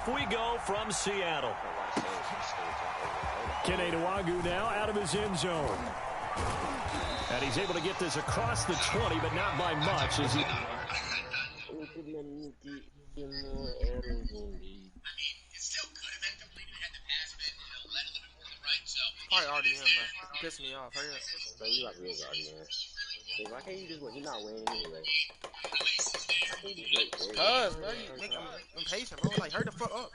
Off we go from Seattle. Kenny now out of his end zone. And he's able to get this across the 20, but not by much as he... Probably already in, man. Piss me off. Hurry up. So you like real guard, man. So why can't you just win? You're not winning anyway. Cuz, bro, you make them impatient, bro. Like, hurry the fuck up.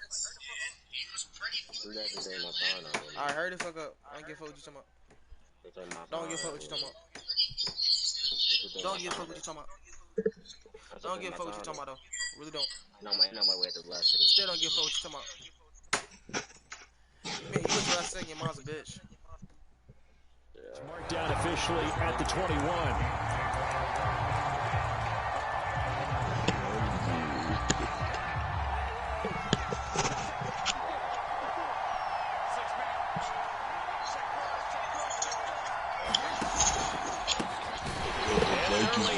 Alright, hurry the fuck up. I don't give a fuck what you talking about. Don't give a fuck what you talking about. Don't give a fuck what you talking about. Don't give a fuck what you talking about, though. Really don't. No, my way at the last second. Still don't give a fuck what you talking about. Man, you went to last second, your mom's a bitch. It's marked down officially at the 21.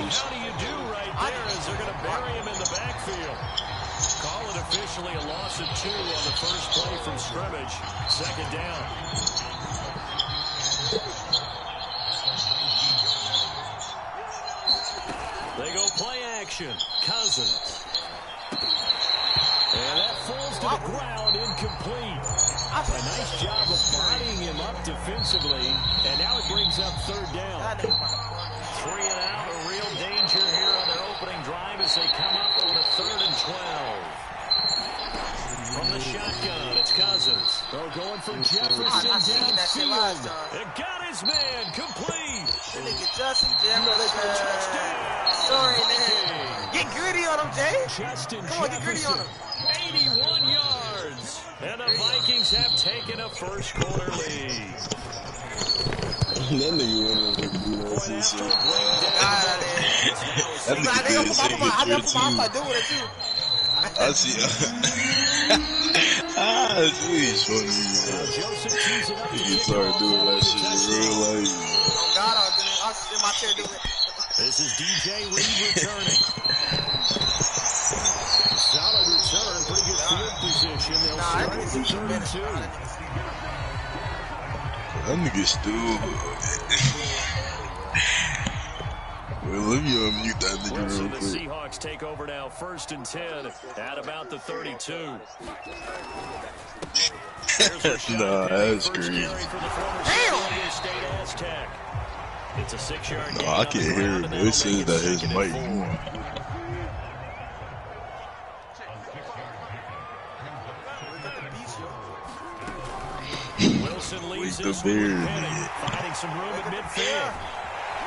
How do you do right there as they're going to bury him in the backfield? Call it officially a loss of 2 on the first play from scrimmage. Second down. They go play action. Cousins. And that falls to the ground incomplete. A nice job of bodying him up defensively. And now it brings up third down. 3 and out. A real danger here on their opening drive as they come up on a 3rd and 12. From the shotgun, it's Cousins. They're going for Jefferson downfield. It got his man complete. That nigga Justin Jefferson. Sorry, man. Get gritty on him, Jay. Justin Come on, get gritty on him. 81 yards. And the Vikings have taken a first quarter lead. That nigga went over and blew that shit so bad. That nigga did the same shit too. I see. He's funny. He started doing that shit in real life. Oh God, I was in my chair doing it. This is DJ Reed returning. Solid return, pretty good field position. They'll start at the 32. That nigga still. Well, let me unmute that nigga real quick. The Seahawks take over now, 1st and 10 at about the 32. Nah, that's crazy. Damn! It's a 6-yard gain. No, I can't hear him. It says that his mic. Wilson leaves the this beard. finding some room at midfield.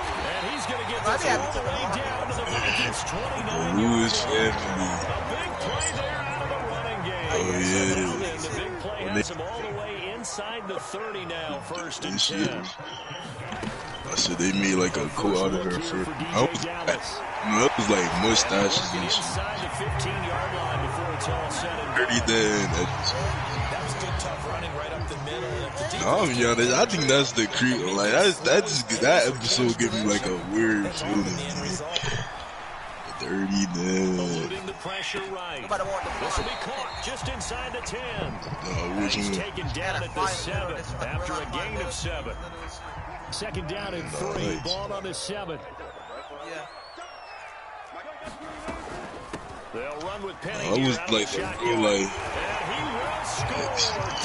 And he's going to get this all the way down to the Vikings 29 Lewis yards. family. A big play there out of the running game. Oh, yeah. The big play has him all the way inside the 30 now, 1st and 10. I said they made like a coat out of her for. That was like mustaches and shit. Inside the 15-yard line before it's all said and done. 30 then. That was good, tough running right up the middle. I'm honest, I think that's the creep. Like that episode gave me like a weird feeling. 30 then. Eluding the pressure right. This will be caught just inside the 10. He's taken down at the 7 after a gain of 7. 2nd down and 3. Ball on the 7. They'll run with Penny. I was like,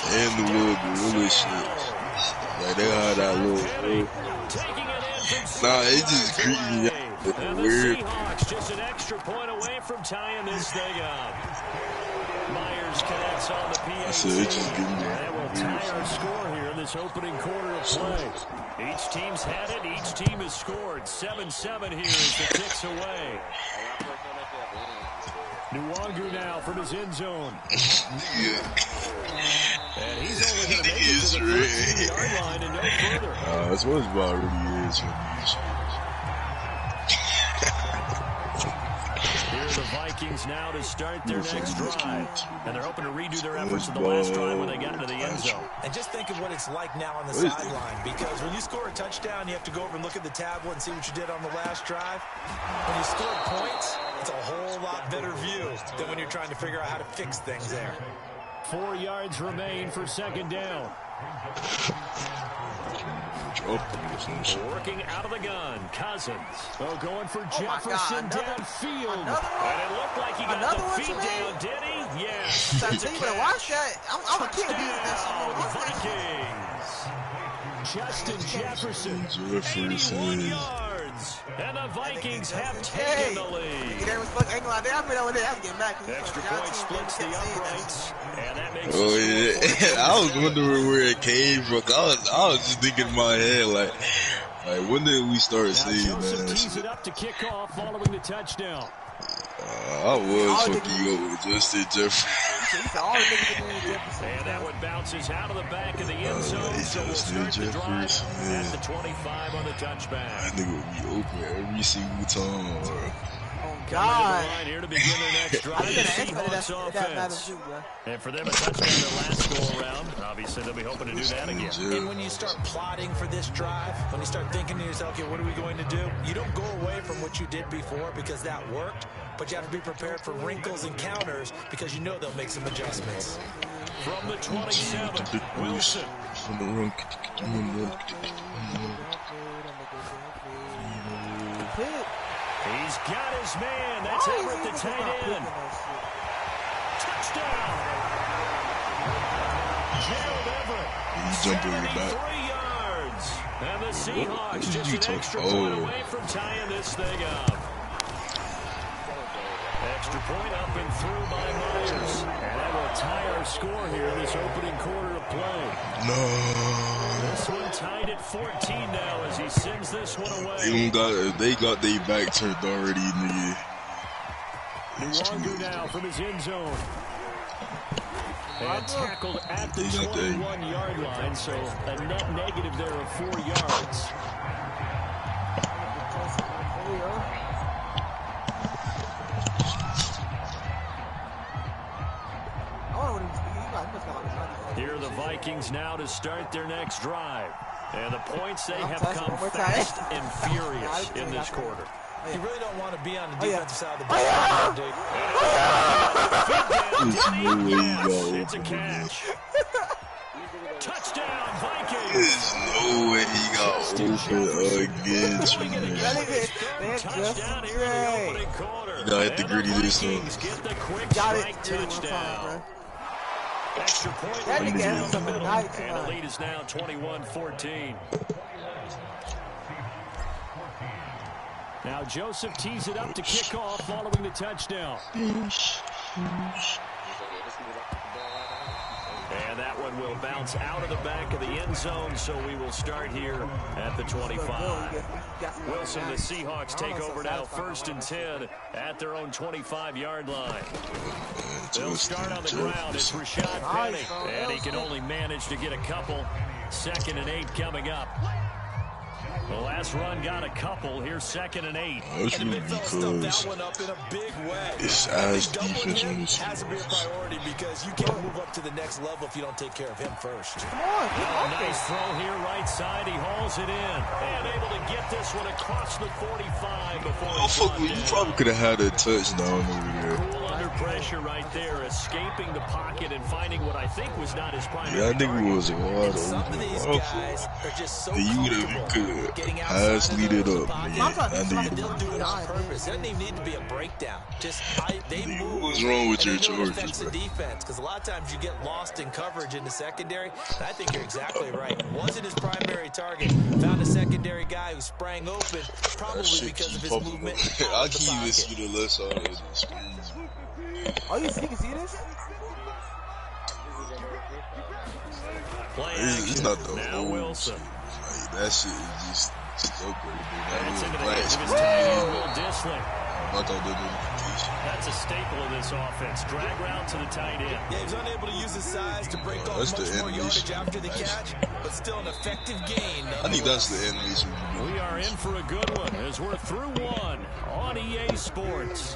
and the little gorilla shit. Like they had that little. Nah, it just creeped me out. And Weird. the Seahawks just an extra point away from tying this thing up. Myers connects on the PAT. I said it just getting me. And we'll tie our score here in this opening quarter of play. Each team's had it. Each team has scored. 7-7 here as the ticks away. Nwangu now from his end zone. And he's only going to make it to the 15-yard line and no further. That's what it's about really is. Here are the Vikings now to start their next drive. And they're hoping to redo their efforts of the last drive when they got into the end zone. And just think of what it's like now on the sideline. Because when you score a touchdown, you have to go over and look at the tablet and see what you did on the last drive. When you score points, it's a whole lot better view than when you're trying to figure out how to fix things there. 4 yards remain for second down. Working out of the gun, Cousins. Oh, going for Jefferson downfield. And it looked like he got the feet down, did he? Yes. That's a catch. Watch that. I'm a kid. Vikings. Justin Jefferson, 81 yards. And the Vikings have taken the lead. Extra point splits the uprights. And that makes I was wondering where it came from. I was just thinking in my head, like when did we start seeing that? Tees it up to kick off following the touchdown. I was fucking up with Justin Jefferson. And that one bounces out of the back of the end zone. So we'll start the drive at the 25 on the touchback. That nigga will be open every single time. God. Here to begin their next drive. Seahawks offense. And for them, a touchdown their last go around. Obviously, they'll be hoping to do that again. And when you start plotting for this drive, when you start thinking to yourself, okay, what are we going to do? You don't go away from what you did before because that worked, but you have to be prepared for wrinkles and counters because you know they'll make some adjustments. From the 27, Wilson. He's got his man. That's Everett, the tight end. Touchdown. Gerald Everett. He's jumping in the back. 73 yards. And the Seahawks just an extra point away from tying this thing up. Extra point up and through by Myers. And that will tie our score here in this opening quarter of play. No. This one tied at 14 now as he sends this one away. They got their back turned already, nigga. Nwangu now from his end zone. And tackled at the 21-yard line, so a net negative there of 4 yards. Here are the Vikings now to start their next drive. And the points, they have come fast and furious in this quarter. You really don't want to be on the defensive side of the ball, dude. It's a catch. Touchdown, Vikings. There's no way he got open against me. Touchdown here in the opening quarter. You gotta hit the gritty this time. Get the quick strike touchdown. Extra point right down the middle. And the lead is now 21-14. Now Joseph tees it up to kick off following the touchdown. And that one will bounce out of the back of the end zone, so we will start here at the 25. Wilson, the Seahawks take over now 1st and 10 at their own 25-yard line. They'll start on the ground. It's Rashad Penny, and he can only manage to get a couple. 2nd and 8 coming up. The last run got a couple. Here's 2nd and 8. That's really because that one up in a big way. it's as defense on this. Has to be a priority because you can't move up to the next level if you don't take care of him first. Nice throw here, right side. He hauls it in. And able to get this one across the 45 before You probably could have had a touchdown over there. Cool under pressure right there, escaping the pocket and finding what I think was not his primary Yeah, I think target. it was wide Some of these guys are just so comfortable getting outside lead it up. They'll do it on purpose. It doesn't even need to be a breakdown. Just they move. What's wrong with your charges, Affects the defense because a lot of times you get lost in coverage in the secondary. And I think you're exactly right. Wasn't his primary target. Found a secondary guy who sprang open, probably because of his movement. I can't even see the left side of the screen. Oh, you can see this? It's not the Now whole Wilson. Like, that shit is just so crazy. That's into the That hands of his was tight end, black. Will Dissling. I thought that notification. That's a staple of this offense. Drag route to the tight end. Yeah, he was unable to use his size to break off That's the much more animation. yardage after the catch, but still an effective gain. I think that's the animation. We are in for a good one as we're through one on EA Sports.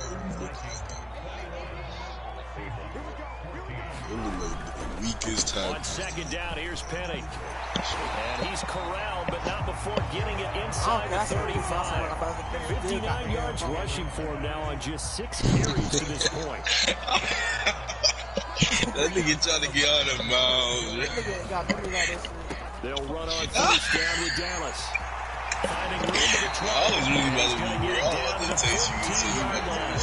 Weakest On time. 2nd down, here's Penny. And he's corralled, but not before getting it inside the 35. 59 yards rushing for him now on just 6 carries to this point. That nigga trying to get out of bounds. They'll run on first down with Dallas. Finding room to the 12. I was really about to be Get it wrong. down to the 14-yard line.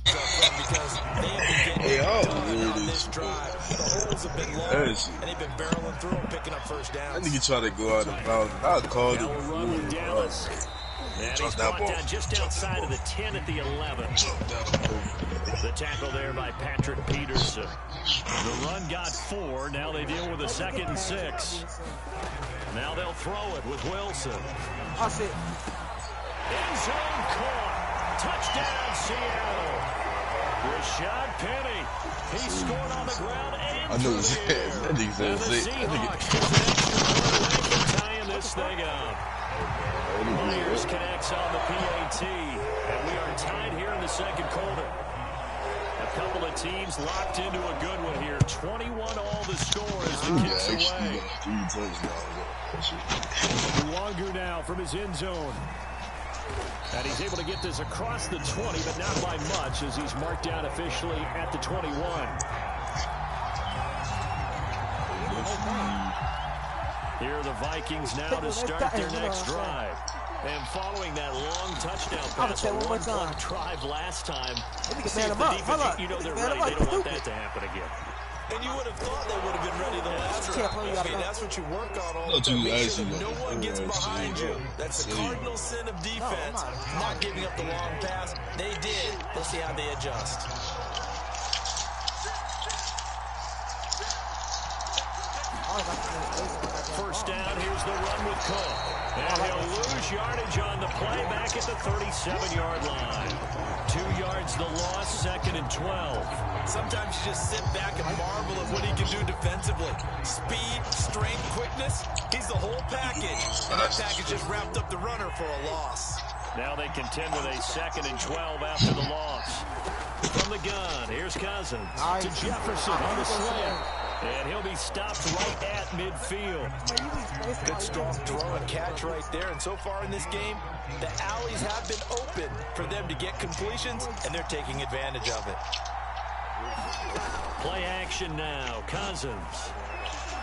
Because they have been getting done on this drive. The holes have been long, and they've been barreling through and picking up first downs. That nigga try to go out of bounds. I called Now it. we'll run with Dallas. And he's brought down just outside of the 10 at the 11. The tackle there by Patrick Peterson. The run got 4. Now they deal with a 2nd and 6. Now they'll throw it with Wilson. Oh, shit. End zone caught. Touchdown, Seattle. Rashad Penny. He scored on the ground and I know that nigga said the Seahawks just an extra away from tying this thing up. Myers connects on the PAT, and we are tied here in the second quarter. A couple of teams locked into a good one here. 21-all the score as the kicks away. Longer now from his end zone. And he's able to get this across the 20, but not by much as he's marked down officially at the 21. Here are the Vikings now to start their next drive. And following that long touchdown pass, a one-block drive last time, the defense, you know they're ready. They don't want that to happen again. And you would have thought they would have been ready the last time. I mean, that's what you work on all the time. Make sure that no one gets behind you. That's the cardinal sin of defense. Not giving up the long pass. They did. We'll see how they adjust. First down, here's the run with Cook. And he'll lose yardage on the play back at the 37-yard line. 2 yards the loss, 2nd and 12. Sometimes you just sit back and marvel at what he can do defensively. Speed, strength, quickness. He's the whole package. And that package just wrapped up the runner for a loss. Now they contend with a 2nd and 12 after the loss. From the gun, here's Cousins to Jefferson on the slant. And he'll be stopped right at midfield. Good strong throw and catch right there. And so far in this game, the alleys have been open for them to get completions, and they're taking advantage of it. Play action now. Cousins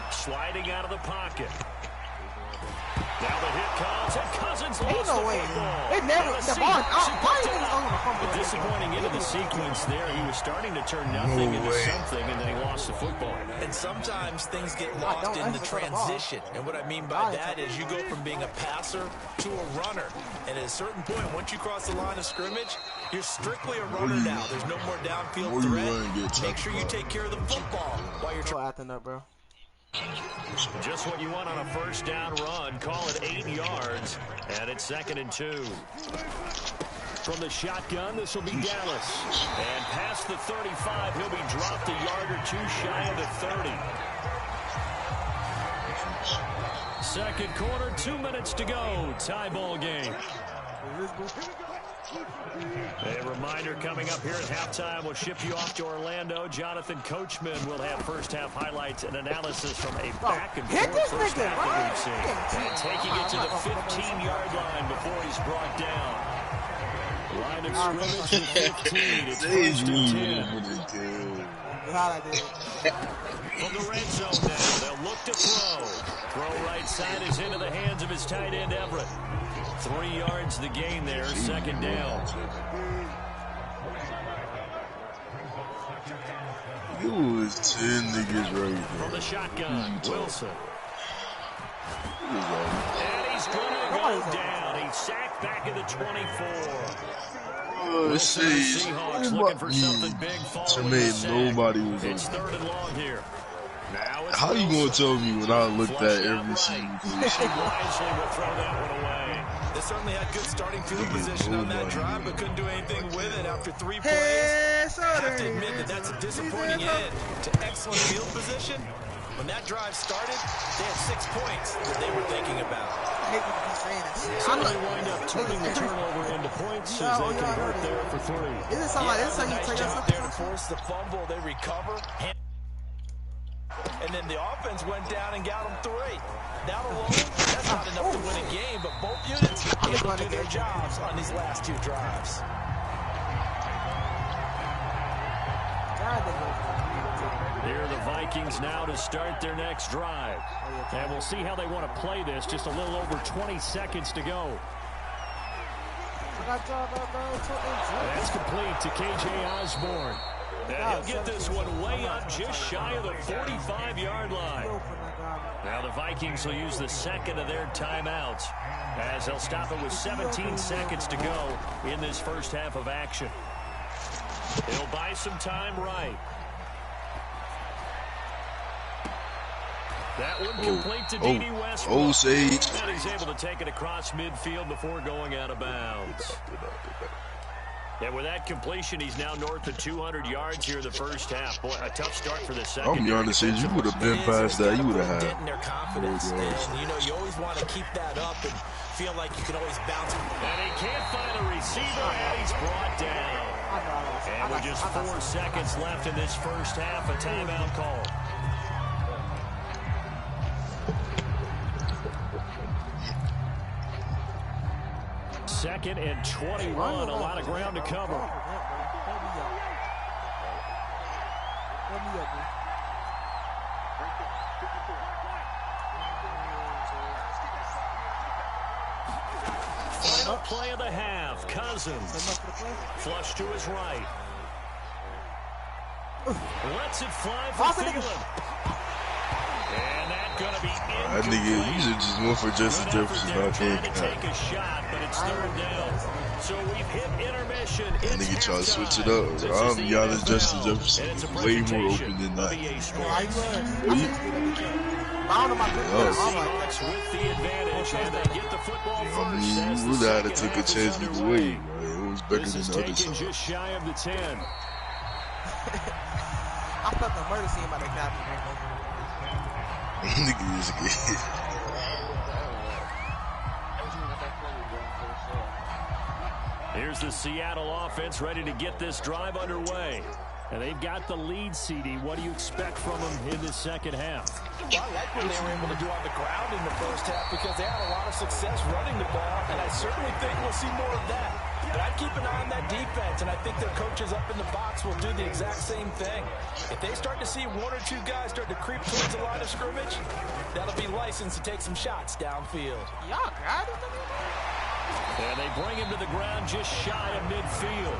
sliding out of the pocket. Now the hit comes, and Cousins lost the football. It never, the ball is out. The disappointing end of the sequence there. He was starting to turn nothing into something, and then he lost the football. And sometimes things get lost in the transition. And what I mean by that is you go from being a passer to a runner. And at a certain point, once you cross the line of scrimmage, you're strictly a runner now. There's no more downfield threat. Make sure you take care of the football while you're acting up, bro. Just what you want on a first down run. Call it 8 yards, and it's 2nd and 2. From the shotgun, this will be Dallas. And past the 35, he'll be dropped a yard or two shy of the 30. Second quarter, 2 minutes to go. Tie ball game. A reminder coming up here at halftime. We'll ship you off to Orlando. Jonathan Coachman will have first half highlights and analysis from a back and forth first half that we've seen. And taking it to the 15-yard line before he's brought down. Line of scrimmage at 15. It's 1st and 10. From the red zone now, they'll look to throw. Throw right side is into the hands of his tight end, Everett. 3 yards the gain there, 2nd down. It was 10 niggas right there. From the shotgun, Wilson. And he's going to go down. He's sacked back at the 24. Let's see. Seahawks looking for something big following the sack. Nobody was It's 3rd and long here. How you gonna tell me when I looked at every single position? Wisely will throw that one away. They certainly had good starting field position on that drive, but couldn't do anything with it after 3 plays. I have to admit that that's a disappointing end to excellent field position. When that drive started, they had 6 points that they were thinking about. So they wind up turning the turnover into points as they convert there for 3. Isn't somebody else saying you Nice take job us there to force the fumble. They recover. And then the offense went down and got them 3. That alone, that's not enough to win a game, but both units able to do their jobs on these last 2 drives. Here are the Vikings now to start their next drive. And we'll see how they want to play this. Just a little over 20 seconds to go. That's complete to K.J. Osborne. And he'll get this one way up just shy of the 45-yard line. Now the Vikings will use the second of their timeouts as they'll stop it with 17 seconds to go in this first half of action. He'll buy some time right. That one complete to D.D. Westbrook. Sage. And he's able to take it across midfield before going out of bounds. And with that completion, he's now north of 200 yards here in the first half. Boy, a tough start for the second. I'll be honest, Sage, you would have been past that. You would have had. Getting their confidence. And, you know, you always want to keep that up and feel like you can always bounce. And he can't find a receiver, and he's brought down. And with just 4 seconds left in this first half, a timeout call. Second and 21, a lot of ground to cover. Final play of the half, Cousins. Flush to his right. Lets it fly for Thielen. And that's going to be I think you should just went for Justin Jefferson. I trying can't to take a shot, but it's third down. So we've hit intermission. I think you try to switch it up. I'm be honest, Justin Jefferson is way more open than that. Seahawks with the advantage, and they get the football first. I mean, you would have took a chance either way. It was better This than is the other taken side. just shy of the 10. I felt the murder scene by the captain. Nigga is good. Here's the Seattle offense ready to get this drive underway. And they've got the lead, CD. What do you expect from them in the second half? Well, I like what they were able to do on the ground in the first half because they had a lot of success running the ball, and I certainly think we'll see more of that. But I'd keep an eye on that defense, and I think their coaches up in the box will do the exact same thing. If they start to see one or two guys start to creep towards the line of scrimmage, that'll be licensed to take some shots downfield. Y'all got it. And they bring him to the ground just shy of midfield.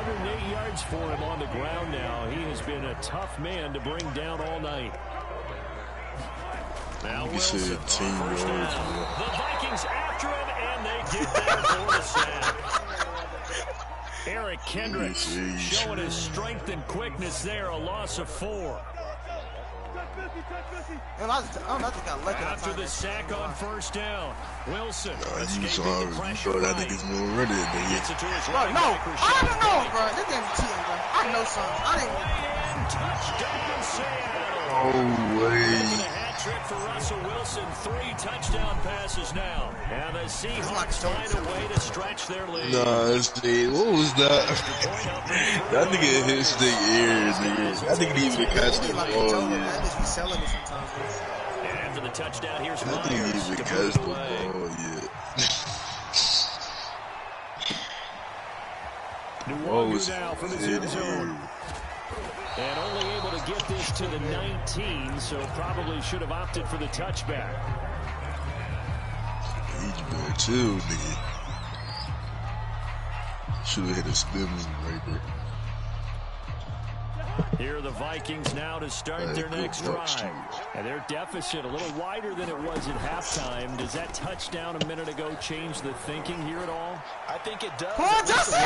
108 yards for him on the ground now. He has been a tough man to bring down all night. Now Wilson on first down. The Vikings after him, and they get there for the sack. Eric Kendricks showing his strength and quickness there. A loss of 4. After the sack on first down, Wilson. You saw that nigga's more ready than you. Bro, no. I don't know, bro. This game cheating, bro. I know something. I didn't. Touchdown, Seattle. Oh, way. A hat trick for Russell Wilson. 3 touchdown passes now. And the Seahawks find a way to stretch their lead. Nah, what was that? That nigga hit his ears, nigga. That nigga didn't even catch the ball yet. And after the touchdown, here's That nigga didn't even catch the ball yet. New now from his end zone. And only able to get this to the 19, so probably should have opted for the touchback. He's better too, nigga. Should have hit a spin move right there. Here are the Vikings now to start their next drive. And their deficit a little wider than it was at halftime. Does that touchdown a minute ago change the thinking here at all? I think it does. Come on, Justin!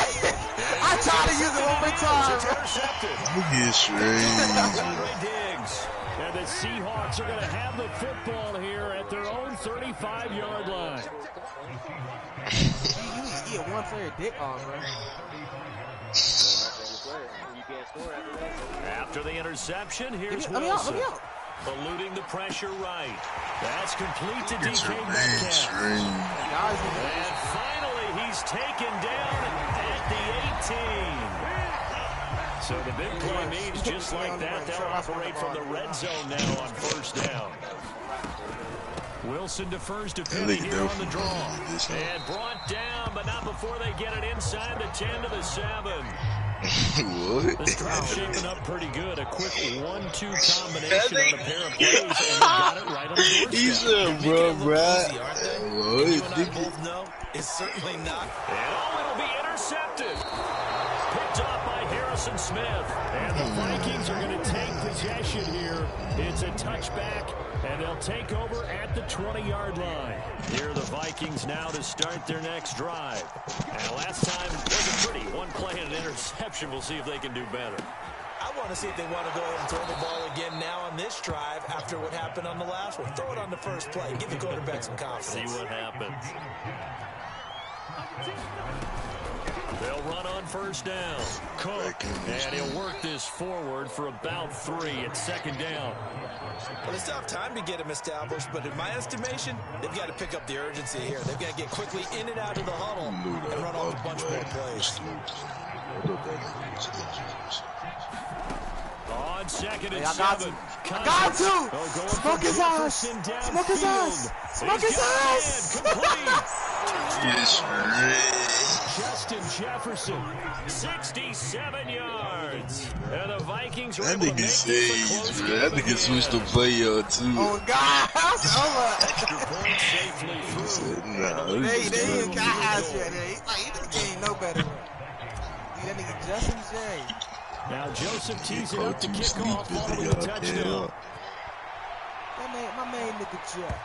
I tried to use it one more time. Look at Diggs. And the Seahawks are going to have the football here at their own 35-yard line. You get one player dick on, bro. After the interception, here's Wilson. Eluding the pressure right. That's complete to DK Metcalf. And finally, he's taken down at the 18. So the big play means just like that, they'll operate from the red zone now on first down. Wilson defers to Penny here on the draw. And brought down, but not before they get it inside the 10 to the 7. What? This drive's shaping up pretty good. A quick 1-2 combination on a pair of plays, and they got it right on the doorstep. He said, bro, Easy, aren't they? And you and I What? both know it's certainly not. And it'll be intercepted. Picked off by Harrison Smith. And the Vikings are going to take possession here. It's a touchback, and they'll take over at the 20-yard line. Here are the Vikings now to start their next drive. And last time wasn't pretty. One play and an interception. We'll see if they can do better. I want to see if they want to go ahead and throw the ball again now on this drive after what happened on the last one. Throw it on the first play. Give the quarterback some confidence. See what happens. They'll run on first down. Cook, and he'll work this forward for about 3 at second down. Well, they still have time to get him established, but in my estimation, they've got to pick up the urgency here. They've got to get quickly in and out of the huddle and run off a bunch more plays. On second and I got 7. I got to! Smoke his eyes! Smoke his eyes! Smoke his eyes! Justin Jefferson, 67 yards. And the Vikings are That able to nigga make this a close saved, game man. That nigga again. switched the play up, too. Oh, God! Extra point safely through. Nah, They ain't got eyes yet. He's like, he just ain't no better. That nigga Justin J. Now Joseph tees it up to kick off following the touchdown. My main nigga Jeff.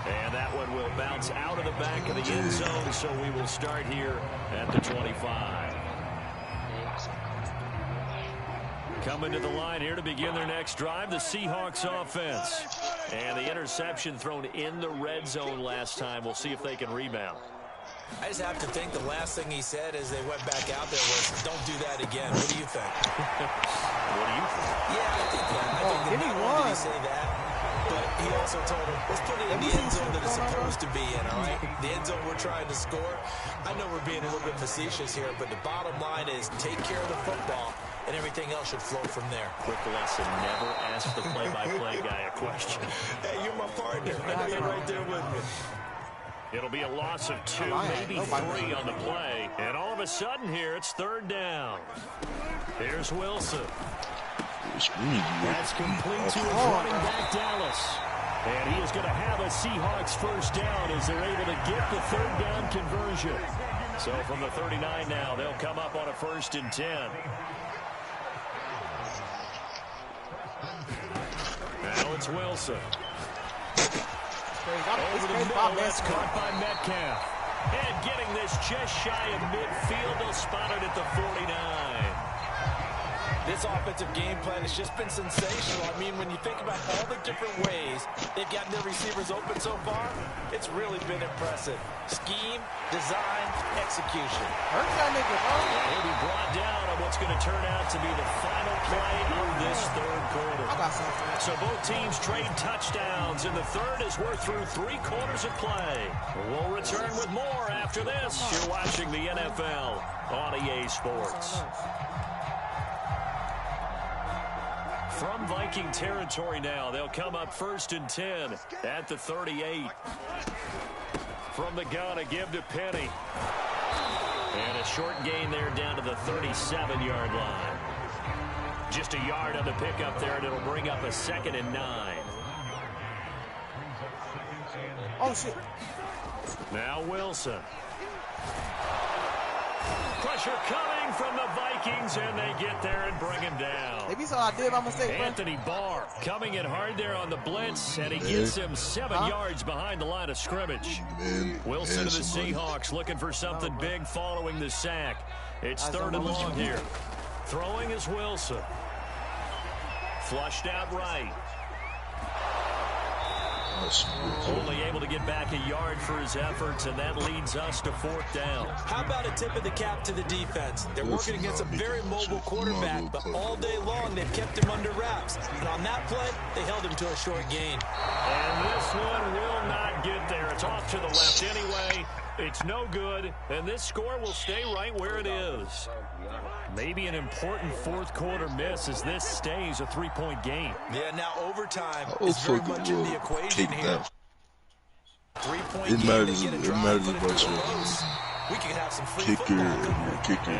And that one will bounce out of the back of the end zone, so we will start here at the 25. Coming to the line here to begin their next drive, the Seahawks offense. And the interception thrown in the red zone last time. We'll see if they can rebound. I just have to think the last thing he said as they went back out there was, don't do that again. What do you think? What do you think? Yeah, I think that. I think that not only did he say that, but he also told him, let's put it in the end zone that it's supposed to be in, all right? The end zone we're trying to score. I know we're being a little bit facetious here, but the bottom line is take care of the football, and everything else should flow from there. Quick lesson, never ask the play-by-play guy a question. Hey, you're my partner. I know you're right there with me. It'll be a loss of 2, maybe 3 on the play. And all of a sudden here, it's third down. Here's Wilson. That's complete to his running back, Dallas. And he is going to have a Seahawks first down as they're able to get the third down conversion. So from the 39 now, they'll come up on a 1st and 10. Now it's Wilson. Over the middle, that's caught by Metcalf. And getting this just shy of midfield, they'll spot it at the 49. This offensive game plan has just been sensational. I mean, when you think about all the different ways they've gotten their receivers open so far, it's really been impressive. Scheme, design, execution. He'll be brought down on what's going to turn out to be the final play of this third quarter. So both teams trade touchdowns, and the third as we're through 3 quarters of play. We'll return with more after this. You're watching the NFL on EA Sports. From Viking territory now, they'll come up 1st and 10 at the 38. From the gun, a give to Penny. And a short gain there down to the 37-yard line. Just a yard on the pickup there, and it'll bring up a 2nd and 9. Oh, shit. Now Wilson. Pressure coming from the Vikings, and they get there and bring him down. Maybe so I did by mistake, bro. Anthony Barr coming in hard there on the blitz, and he gets him 7 yards behind the line of scrimmage. Wilson to the Seahawks looking for something big following the sack. It's 3rd and long here. Throwing is Wilson. Flushed out right. Only able to get back a yard for his efforts, and that leads us to 4th down. How about a tip of the cap to the defense? They're working against a very mobile quarterback, but all day long they've kept him under wraps. And on that play, they held him to a short gain. And this one will not get there. It's off to the left anyway. It's no good, and this score will stay right where it is. Maybe an important 4th quarter miss as this stays a 3-point game. Yeah, now overtime is very much in the equation here. 3-point game to get a drive, but it's close. we could have some free kicker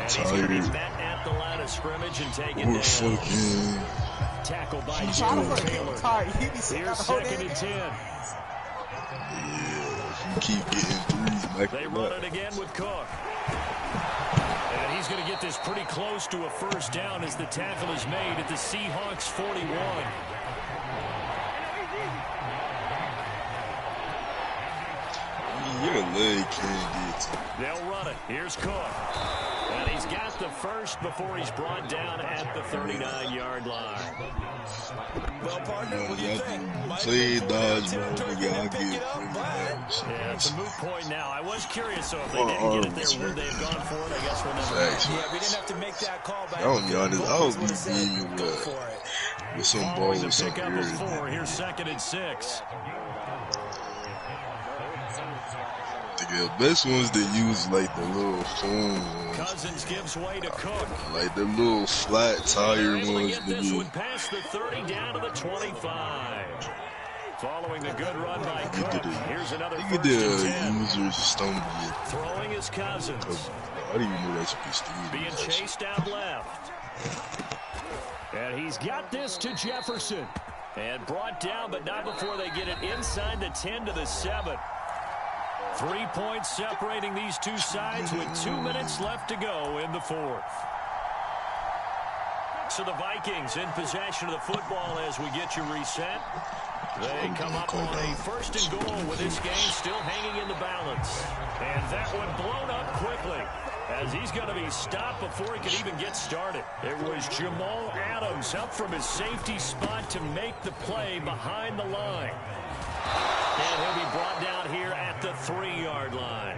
tired. At the line of scrimmage and taken We're down. fucking. Tackle by He's Taylor. He's Here's second and 10. Yeah, if you keep getting threes back They to run back. it again with Cook. And he's going to get this pretty close to a first down as the tackle is made at the Seahawks 41. Your leg can't get to. They'll run it. Here's Cook. And he's got the first before he's brought down at the 39-yard line. Well, partner, what do you think? Play dodgeball, nigga. I'll get Yeah, it's a moot point now. I was curious, so if they didn't get it there, would they have gone for it? I guess we'll never know. Yeah, we didn't have to make that call back. I'll be honest, I would be beaming with some balls or some Pickup of ears. 4. Here's second and 6. The best ones that use like the little foam ones, Cousins gives way to Cook. like the little flat tire Able to ones. get this one Nigga. past the 30 down to the 25. Following the good run by Look Cook. at Here's another the first and 10. users stumble. Throwing is Cousins. I didn't even know that you could steal. Being chased out left. And he's got this to Jefferson. And brought down, but not before they get it inside the 10 to the 7. 3 points separating these two sides with 2 minutes left to go in the fourth. So the Vikings in possession of the football as we get you reset. They come up on a first and goal with this game still hanging in the balance. And that one blown up quickly as he's going to be stopped before he could even get started. It was Jamal Adams up from his safety spot to make the play behind the line. And he'll be brought down here at the 3-yard line.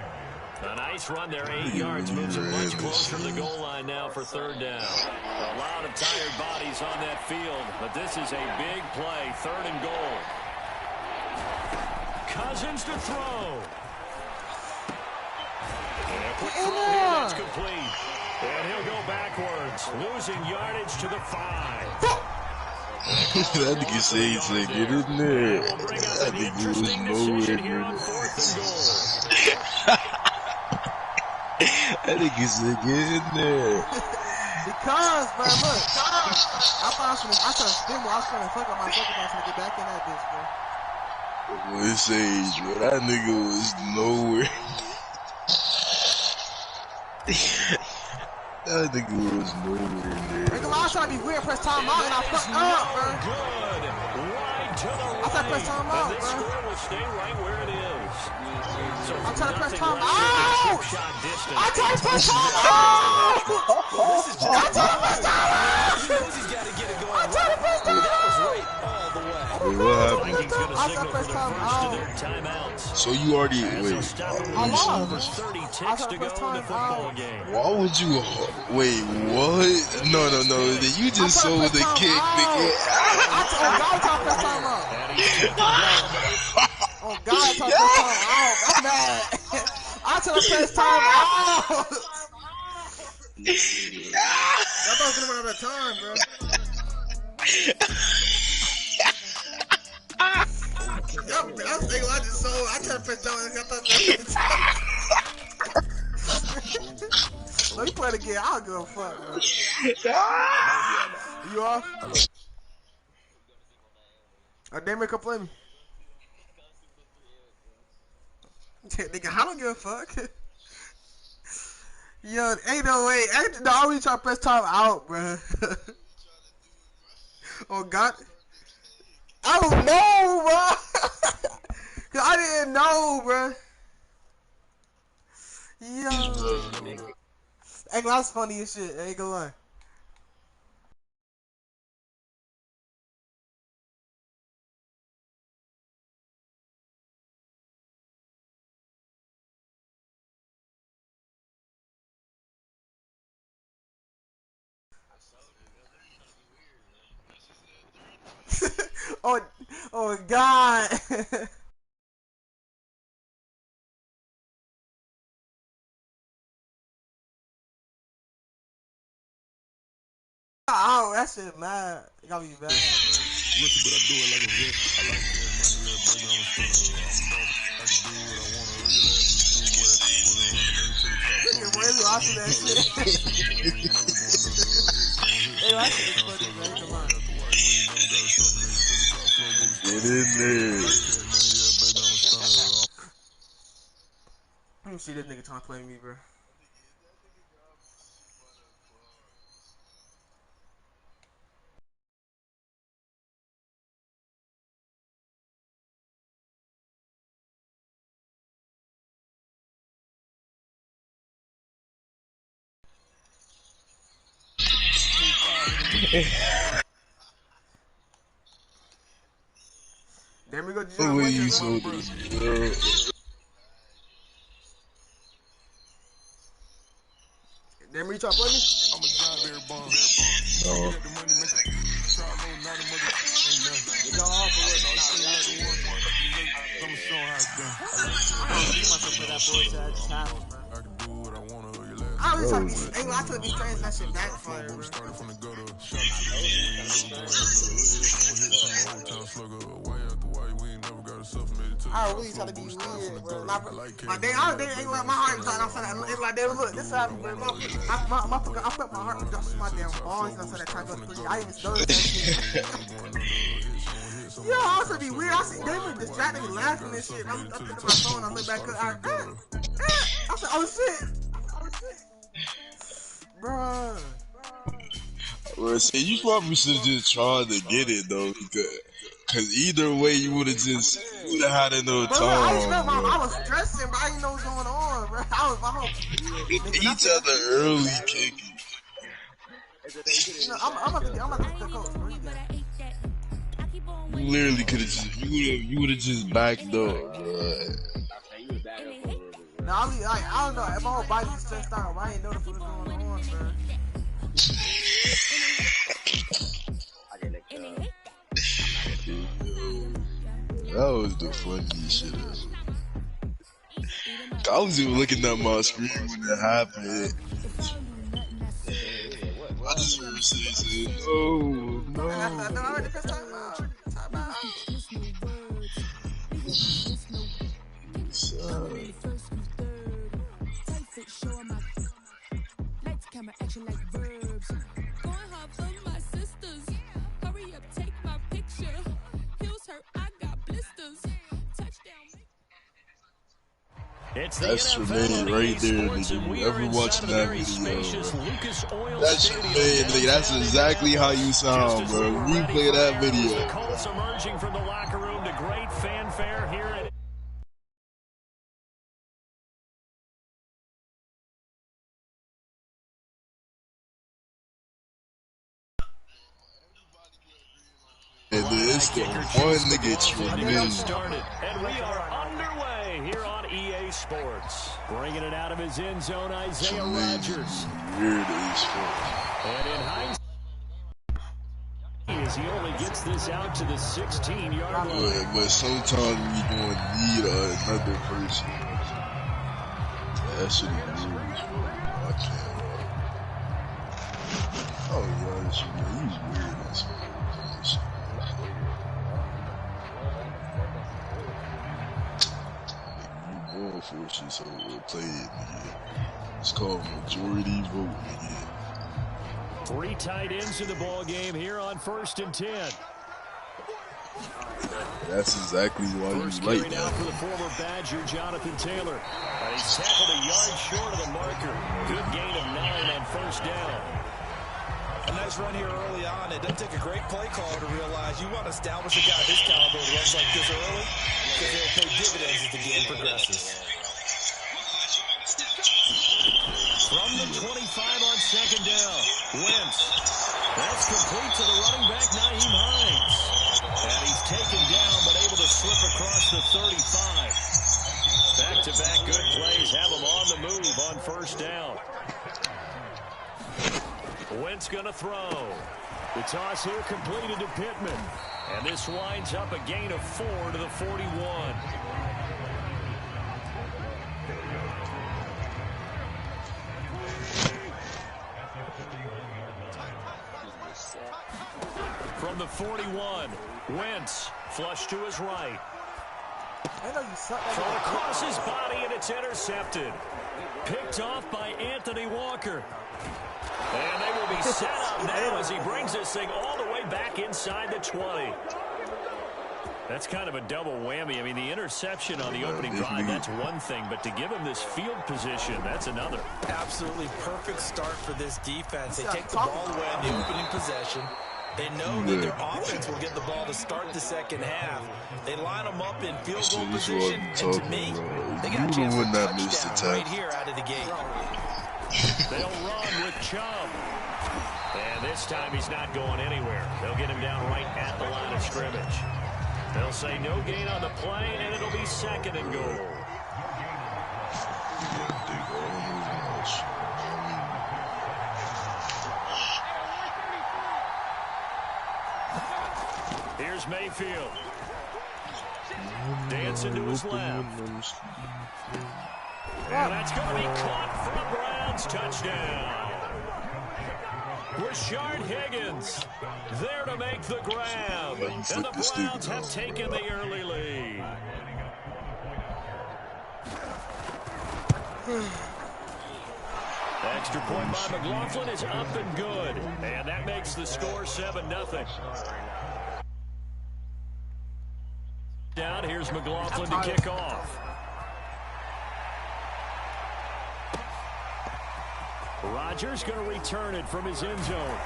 A nice run there, 8 yards, moves him much closer to the goal line now for third down. A lot of tired bodies on that field, but this is a big play, 3rd and goal. Cousins to throw. And a quick throw here, that's complete. And he'll go backwards, losing yardage to the 5. That nigga says like get in there. That nigga was nowhere near that. That nigga said get in there. Because, bro, look, I thought I should have spin, I was trying to fuck up my fucking ass to get back in that bitch, bro. Well, it's age, bro. That nigga was nowhere. That nigga was nowhere near. Nigga, I was trying to be weird, press time out, and I fucked up, bro. Good. Right to the right. I tried to press time out, This bro. score will stay right where it is. So I'm trying to press nothing time less than a out. chip shot distance. I tried to press time out. This is just I tried to press time out. he knows he's got to get it going. I tried to press time That was out. right all the way. Wait, what happened? Vikings going to I signal for press the time first of out. their timeouts. So you already As they'll wait. stop it I with lost. over 30 I ticks tried to to go press in the time football out. game. Why would you? Wait, what? No. You just I tried to sold press the time kick, out. nigga. God, I tried to press time out. And he's tipped down. Oh, God, I tried to press time out. I'm mad. I tried to press time out. I thought it was going to run out of time, bro. That's the thing I just sold. I tried to press time out. I thought that was Let me play it again. I don't give a fuck, bro. You off? Damn, come play me. Nigga, I don't give a fuck. Yo, ain't no way. No, I already try to press time out, bro. Oh, God. I don't know, bro. Cause I didn't know, bro. Yo. Hey, that's funny as shit. Ain't gonna lie. Oh God. Oh, that shit mad. It got me bad. Rich, but I do it like a Vic. I like to money, baby. I'm a stunner. I'm boss. I can do what I wanna. Relax, do what I wanna. they be watching that shit. Hey, that shit is funny, man. Come on. Get in there. Let me see this nigga trying to play me, bro. There we go, The way you John. saw this, There we try to play me. I'm a John Berry bomb. Oh. Get the money, make it. Try low, not a mother. Ain't nothing. You go off for what? I'm so hot down. I don't see myself play that bullshit. I just have it, bro. I can do what I want to. Your last I always try to be, I try to be strange and that shit backfire, bro. started from the gutter. Shot it to the old town slugger. Way after way, we ain't never got a self-made to I really try to be weird, bro. My day, ain't like my heart. I'm saying, it's like, look, this happened, bro. I felt my heart just my damn balls. I said that time to 3. I even started that shit. Yo, I also be weird. I see they were distracted me laughing and shit. I'm looking at my phone. I look back up. I said, oh shit. Bruh. Well, see, you probably should have just tried to get it though, because either way you would have had it no time. I was stressing, bro. I didn't know what was going on, bro. I was my whole. Each other early kicking. You know, I'm about to the coach. You literally could have just, you would have just backed up, bro. No, I don't know. My whole body was stressed out. I didn't know what was going on, bro. That was the funniest shit ever. I was even looking at my screen when it happened. I just heard him say, no. Action like verbs. Going hard for my sisters. Hurry up, take my picture. Heels hurt, I got blisters. Touchdown. It's the That's Tremaine right there, nigga. You ever watching that video? That's Tremaine, nigga. That's exactly how you sound, bro. Replay that video. The Colts emerging from the locker room to great fanfare here at And it's the one nigga Tremaine. And we are underway here on EA Sports. Bringing it out of his end zone, Isaiah Rodgers. Weird EA Sports. And in hindsight, as he only gets this out to the 16-yard line. But sometimes we gonna need another person. That shit is weird as fuck. I can't. Oh yeah, this shit, man, he's weird as fuck. Forces, so we'll play it, nigga. It's called majority vote, nigga. 3 tight ends in the ball game here on 1st and 10. That's exactly why you like that. Now for the former Badger, Jonathan Taylor. He's tackled a yard short of the marker. Good gain of 9 on 1st down. A nice run here early on. It doesn't take a great play caller to realize you want to establish a guy this caliber that runs like this early because they'll pay dividends as the game progresses. From the 25 on 2nd down, Wentz. That's complete to the running back, Nyheim Hines. And he's taken down, but able to slip across the 35. Back-to-back good plays have him on the move on 1st down. Wentz gonna throw. The toss here completed to Pittman. And this winds up a gain of 4 to the 41. From the 41, Wentz flush to his right. I know you suck. Thrown across his body, and it's intercepted. Picked off by Anthony Walker. And they will be set up now as he brings this thing all the way back inside the 20. That's kind of a double whammy. I mean, the interception on the opening drive, that's one thing. But to give him this field position, that's another. Absolutely perfect start for this defense. They take the ball away on the opening possession. They know that their offense will get the ball to start the second half. They line them up in field goal position. And to me, they got a chance for a touchdown right here out of the gate. They'll run with Chubb. And this time he's not going anywhere. They'll get him down right at the line of scrimmage. They'll say no gain on the play, and it'll be second and goal. Here's Mayfield. Dancing to his left. And that's going to be caught for a Browns touchdown. Rashard Higgins there to make the grab. And the Browns have taken the early lead. Extra point by McLaughlin is up and good. And that makes the score 7-0. Down, here's McLaughlin to kick off. Rodgers going to return it from his end zone.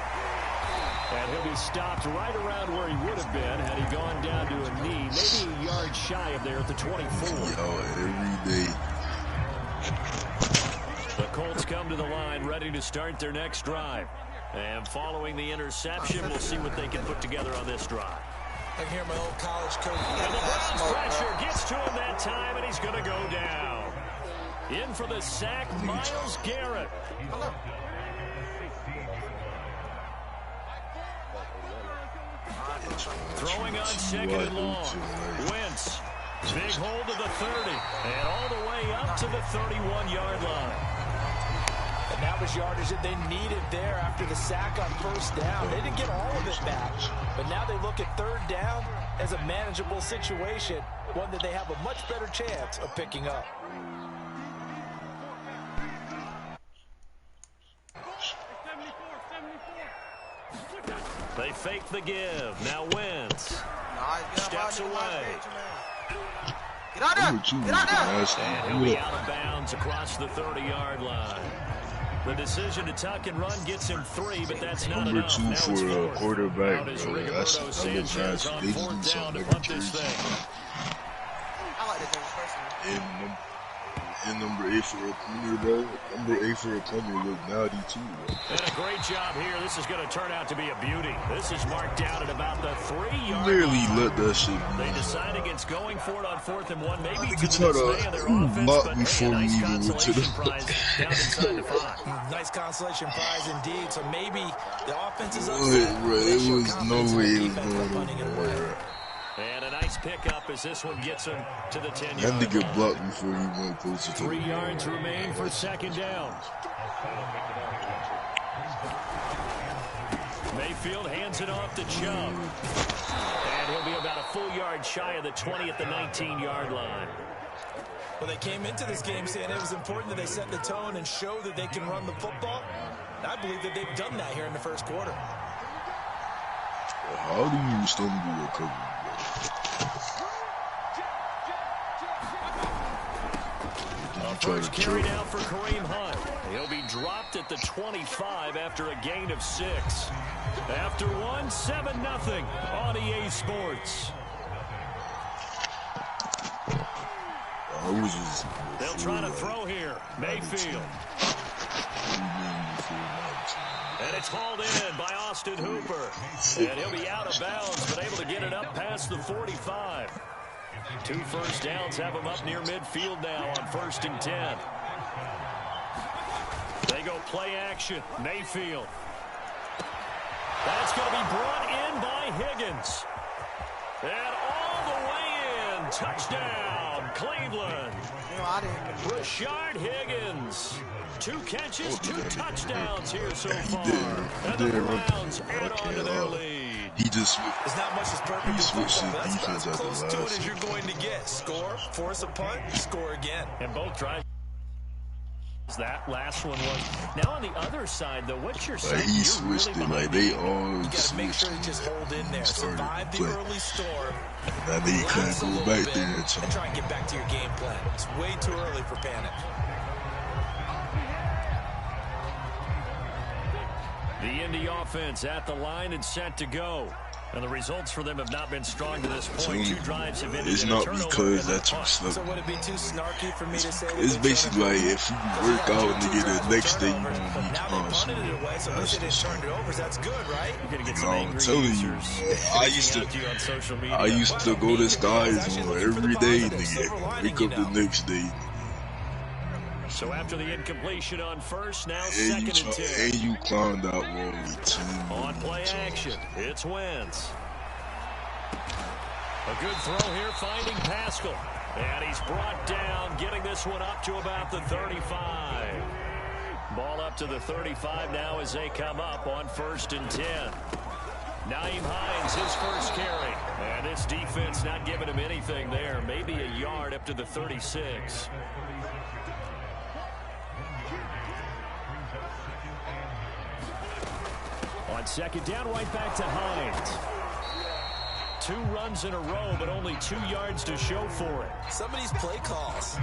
And he'll be stopped right around where he would have been had he gone down to a knee, maybe a yard shy of there at the 24. Every day. The Colts come to the line ready to start their next drive. And following the interception, we'll see what they can put together on this drive. I can hear my old college coach. And the Browns pressure gets to him that time, and he's going to go down. In for the sack, Myles Garrett. Throwing on second and long. Wentz. Big hold of the 30. And all the way up to the 31-yard line. And that was yardage that they needed there after the sack on first down. They didn't get all of it back. But now they look at third down as a manageable situation, one that they have a much better chance of picking up. They fake the give. Now Wentz steps away. Get out there! Get out there! And he'll be out of bounds across the 30-yard line. The decision to tuck and run gets him 3, but that's not enough. Number 2 for a quarterback, Out is bro. That's Rigoberto another Sanchez match. on They just fourth need down to some punt this thing. I like the James personally. And number 8 for a punter, bro. Number 8 for a punter look naughty too, bro. And a great job here. This is going to turn out to be a beauty. This is marked down at about the 3-yard Barely line. let that shit be. They decide against going for it on 4th and 1, maybe to the It's hard dismay of their to offense, block but before hey, a we nice even went to consolation the prize down inside the 5. Nice consolation prize indeed. So maybe the offense is upset. It was no way it was going on. And a nice pickup as this one gets him to the 10-yard Had to get line. blocked before he went closer to 3 yards remain for second down. Mayfield hands it off to Chubb. And he'll be about a full yard shy of the 20 at the 19-yard line. Well, they came into this game saying it was important that they set the tone and show that they can run the football. And I believe that they've done that here in the first quarter. How do you stumble a cover? First carry down for Kareem Hunt. He'll be dropped at the 25 after a gain of 6. After 1, 7-0 on EA Sports. They'll try to throw here. Mayfield. And it's hauled in by Austin Hooper. And he'll be out of bounds, but able to get it up past the 45. 2 first downs have him up near midfield now on 1st and 10. They go play action. Mayfield. That's going to be brought in by Higgins. And all the way in. Touchdown, Cleveland. Rashard Higgins. 2 catches, 2 touchdowns here so far. And the Browns add on to their lead. He just There's not much as perfect as switched football, his but that's defense about as at the close to it last as you're going to get. Score, force a punt, score again. And both drives. That last one was. Now on the other side, though, what's your like he switched it. Like they all you gotta make sure to just hold in there, survive the early storm. Now they can't go back there and try and get back to your game plan. It's way too early for panic. The Indy offense at the line and set to go. And the results for them have not been strong to this point. 2 drives have ended in a turnover. It's not because that's too slow. So would it be too snarky for me to say it's basically like if you work out and get the next day, you won't be now they punted it away, so at least they didn't turn it over. That's good, right? You're gonna get some angry users. I used to go to Skies on every day, nigga. Wake up the next day. So after the incompletion on first, now second and 10. And you climbed out wall with 2. On play action, it's Wentz. A good throw here, finding Pascal. And he's brought down, getting this one up to about the 35. Ball up to the 35 now as they come up on 1st and 10. Nyheim Hines, his first carry. And this defense not giving him anything there. Maybe a yard up to the 36. On 2nd down, right back to Hines. 2 runs in a row, but only 2 yards to show for it. Some of these play calls,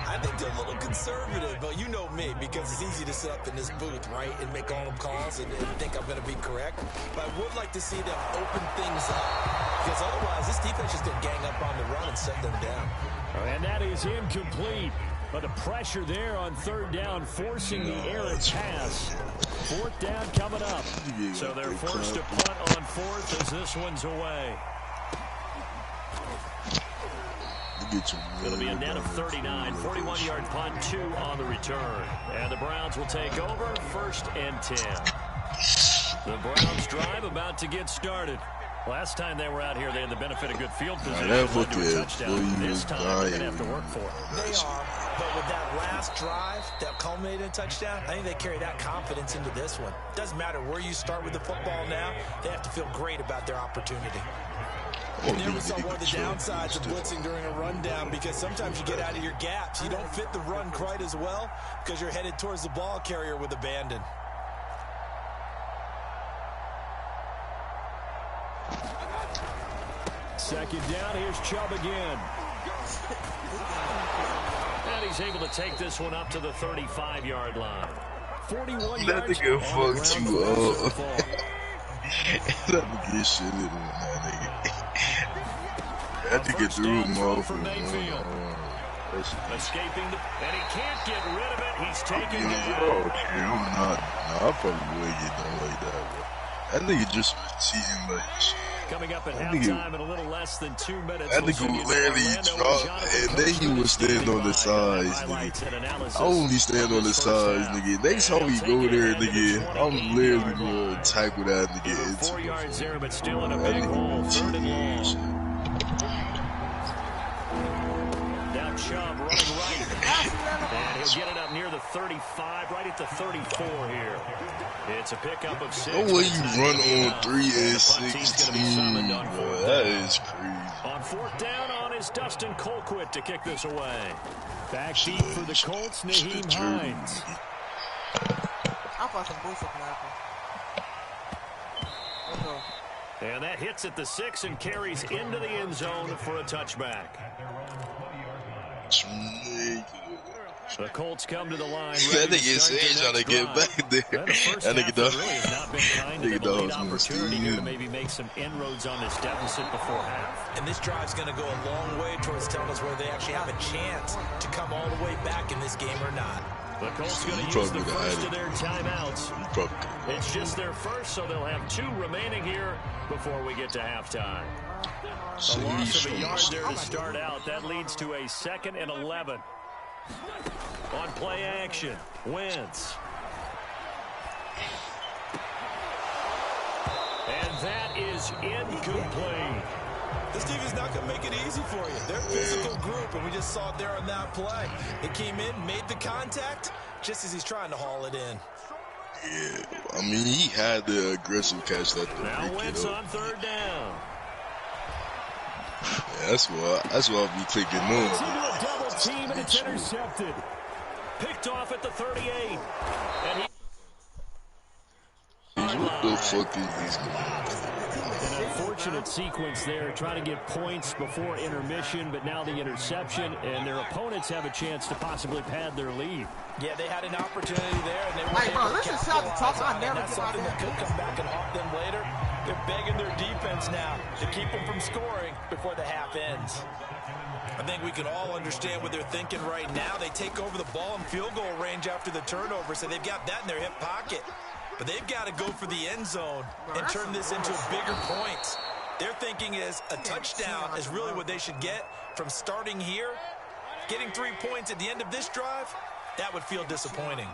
I think they're a little conservative, but you know me, because it's easy to sit up in this booth, right, and make all them calls and think I'm going to be correct. But I would like to see them open things up, because otherwise this defense is going to gang up on the run and set them down. And that is incomplete. But the pressure there on 3rd down, forcing the errant pass. 4th down coming up. So they're forced to punt on 4th as this one's away. It'll be a net of 39, 41-yard punt, 2 on the return. And the Browns will take over 1st and 10. The Browns drive about to get started. Last time they were out here, they had the benefit of good field position. This time, they're going to have to work for it. They are, but with that last drive that culminated in a touchdown, I think they carry that confidence into this one. Doesn't matter where you start with the football now, they have to feel great about their opportunity. And there we saw one of the downsides of blitzing during a rundown, because sometimes you get out of your gaps. You don't fit the run quite as well because you're headed towards the ball carrier with abandon. Second down, here's Chubb again. And he's able to take this one up to the 35-yard line. 41 yards. That nigga fucked you up. That nigga shit in that nigga. That nigga threw him off. Escaping, and he can't get rid of it. He's taken down. I probably wouldn't get done like that, bro. That nigga just was cheating like shit. Coming up at halftime in a little less than 2 minutes. That nigga literally dropped, and then he was standing on the sides, nigga. I only stand on the sides, nigga. Next time we go there, nigga, I'm literally gonna tackle that nigga into 4 yards there, but still in a big hole. 3rd and long. Now Chubb running right. And he'll get it up near the 35, right at the 34 here. It's a pickup of 6. No way you run on 3 and 16, bro. That is crazy. On 4th down on is Dustin Colquitt to kick this away. Back deep for the Colts, Nyheim Hines. I'll put some boots up now. And that hits at the 6 and carries into the end zone for a touchback. The Colts come to the line. That nigga is trying to get back there. That nigga does. Really has not been kind of a opportunity here to maybe make some inroads on this deficit before half. And this drive's going to go a long way towards telling us whether they actually have a chance to come all the way back in this game or not. The Colts going to use the first of their timeouts. It's just their first, so they'll have 2 remaining here before we get to halftime. A loss of a yard there to start out. That leads to a 2nd and 11. On play action, Wentz. And that is incomplete. This team is not going to make it easy for you. They're a physical group, and we just saw it there on that play. They came in, made the contact, just as he's trying to haul it in. Yeah, I mean, he had the aggressive catch that to Now break Wentz it up. on third down. Yeah, that's why I be clicking on. It's into a double team, and it's intercepted. Picked off at the 38. And he... What the fuck is this going? An unfortunate sequence there, trying to get points before intermission, but now the interception, and their opponents have a chance to possibly pad their lead. Yeah, they had an opportunity there, and they were Hey, bro, able to this is how the talk. capitalize I on it. never That's get my something that damn could come back and haunt them later. They're begging their defense now to keep them from scoring before the half ends. I think we can all understand what they're thinking right now. They take over the ball in field goal range after the turnover, so they've got that in their hip pocket. But they've got to go for the end zone and turn this into bigger points. Their thinking is a touchdown is really what they should get from starting here. Getting 3 points at the end of this drive, that would feel disappointing.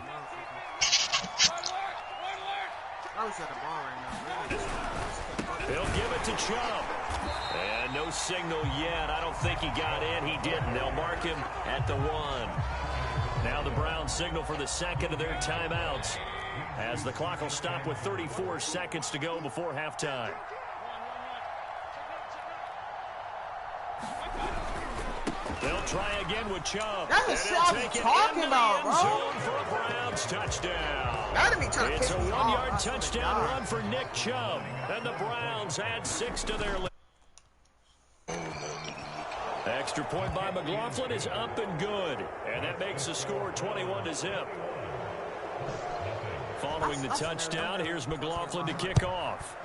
I was at the ball right now. They'll give it to Chubb. And no signal yet. I don't think he got in. He didn't. They'll mark him at the 1. Now the Browns signal for the second of their timeouts, as the clock will stop with 34 seconds to go before halftime. They'll try again with Chubb. That's the shit I be talking about, bro. For a Browns touchdown. It's a 1-yard touchdown run for Nick Chubb. And the Browns add 6 to their lead. Extra point by McLaughlin is up and good. And that makes the score 21-0. Following the touchdown, here's McLaughlin to kick off.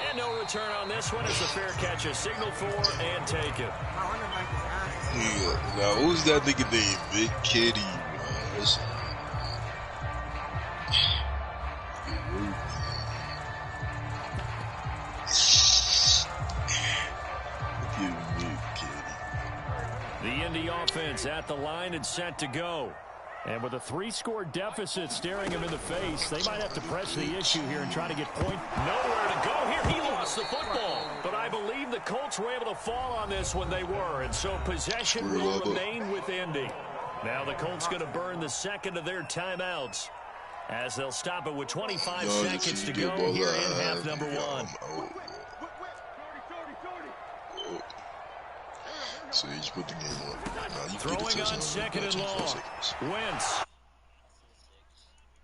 And no return on this one as the fair catch is signaled for and taken. Yeah, now who's that nigga named Big Kitty, man? Listen. The Indy offense at the line and set to go. And with a 3-score deficit staring him in the face, they might have to press the issue here and try to get point. Nowhere to go here. He lost the football. But I believe the Colts were able to fall on this when they were. And so possession will remain with Indy. Now the Colts going to burn the second of their timeouts, as they'll stop it with 25 seconds to go here in half number 1. So you just put the game on. Throwing on second and long. Wentz.